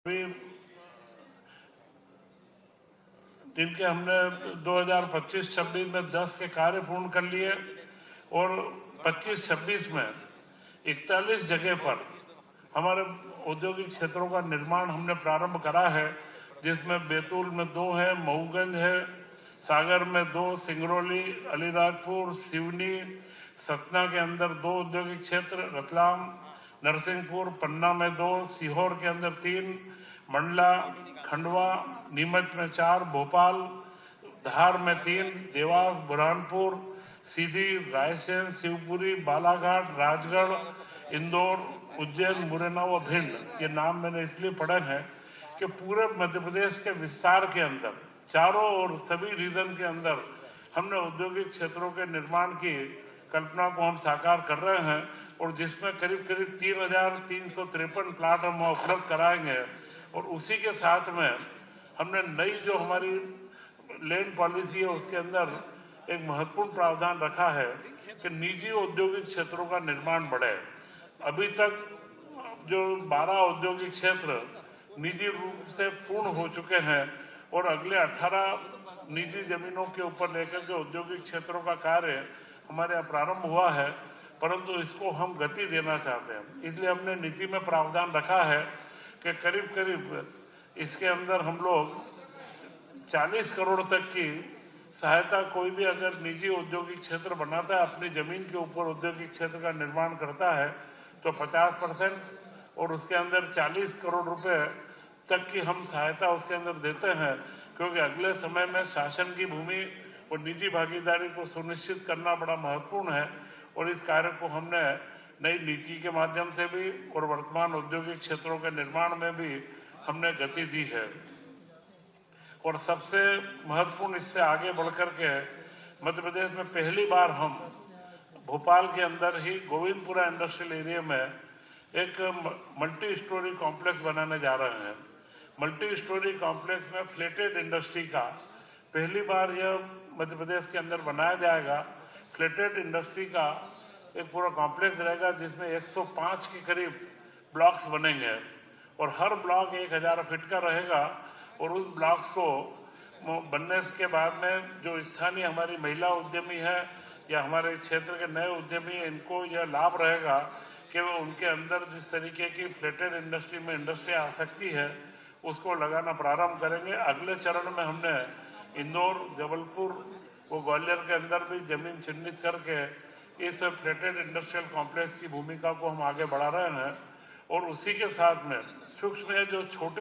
अभी जिनके हमने 2025-26 में 10 के कार्य पूर्ण कर लिए और 25-26 में 41 जगह पर हमारे औद्योगिक क्षेत्रों का निर्माण हमने प्रारंभ करा है, जिसमें बैतूल में 2 है, मऊगंज है, सागर में 2, सिंगरौली, अलीराजपुर, सिवनी, सतना के अंदर 2 औद्योगिक क्षेत्र, रतलाम, नरसिंहपुर, पन्ना में 2, सीहोर के अंदर 3, मंडला, खंडवा, नीमच में 4, भोपाल, धार में 3, देवास, बुरहानपुर, सीधी, रायसेन, शिवपुरी, बालाघाट, राजगढ़, इंदौर, उज्जैन, मुरैना व भिंड। ये नाम मैंने इसलिए पढ़े हैं कि पूरे मध्य प्रदेश के विस्तार के अंदर चारों और सभी रीजन के अंदर हमने औद्योगिक क्षेत्रों के निर्माण की कल्पना को हम साकार कर रहे हैं और जिसमें करीब करीब 3,353 प्लाट हम उपलब्ध कराएंगे। और उसी के साथ में हमने नई जो हमारी लैंड पॉलिसी है उसके अंदर एक महत्वपूर्ण प्रावधान रखा है कि निजी औद्योगिक क्षेत्रों का निर्माण बढ़े। अभी तक जो 12 औद्योगिक क्षेत्र निजी रूप से पूर्ण हो चुके हैं और अगले 18 निजी जमीनों के ऊपर लेकर के औद्योगिक क्षेत्रों का कार्य हमारे यहाँ प्रारंभ हुआ है, परंतु इसको हम गति देना चाहते हैं। इसलिए हमने नीति में प्रावधान रखा है कि करीब करीब इसके अंदर हम लोग 40 करोड़ तक की सहायता, कोई भी अगर निजी औद्योगिक क्षेत्र बनाता है, अपनी जमीन के ऊपर औद्योगिक क्षेत्र का निर्माण करता है तो 50% और उसके अंदर 40 करोड़ रुपए तक की हम सहायता उसके अंदर देते हैं, क्योंकि अगले समय में शासन की भूमि और निजी भागीदारी को सुनिश्चित करना बड़ा महत्वपूर्ण है। और इस कार्य को हमने नई नीति के माध्यम से भी और वर्तमान औद्योगिक क्षेत्रों के निर्माण में भी हमने गति दी है। और सबसे महत्वपूर्ण, इससे आगे बढ़कर के मध्य प्रदेश में पहली बार हम भोपाल के अंदर ही गोविंदपुरा इंडस्ट्रियल एरिया में एक मल्टी स्टोरी कॉम्प्लेक्स बनाने जा रहे हैं। मल्टी स्टोरी कॉम्प्लेक्स में फ्लेटेड इंडस्ट्री का पहली बार यह मध्य प्रदेश के अंदर बनाया जाएगा। फ्लेटेड इंडस्ट्री का एक पूरा कॉम्प्लेक्स रहेगा जिसमें 105 के करीब ब्लॉक्स बनेंगे और हर ब्लॉक 1000 फीट का रहेगा। और उस ब्लॉक्स को बनने के बाद में जो स्थानीय हमारी महिला उद्यमी है या हमारे क्षेत्र के नए उद्यमी हैं, इनको यह लाभ रहेगा कि वो उनके अंदर जिस तरीके की फ्लेटेड इंडस्ट्री में इंडस्ट्री आ सकती है उसको लगाना प्रारंभ करेंगे। अगले चरण में हमने इंदौर, जबलपुर वो ग्वालियर के अंदर भी जमीन चिन्हित करके इस फ्लेटेड इंडस्ट्रियल कॉम्प्लेक्स की भूमिका को हम आगे बढ़ा रहे हैं। और उसी के साथ में सूक्ष्म जो छोटे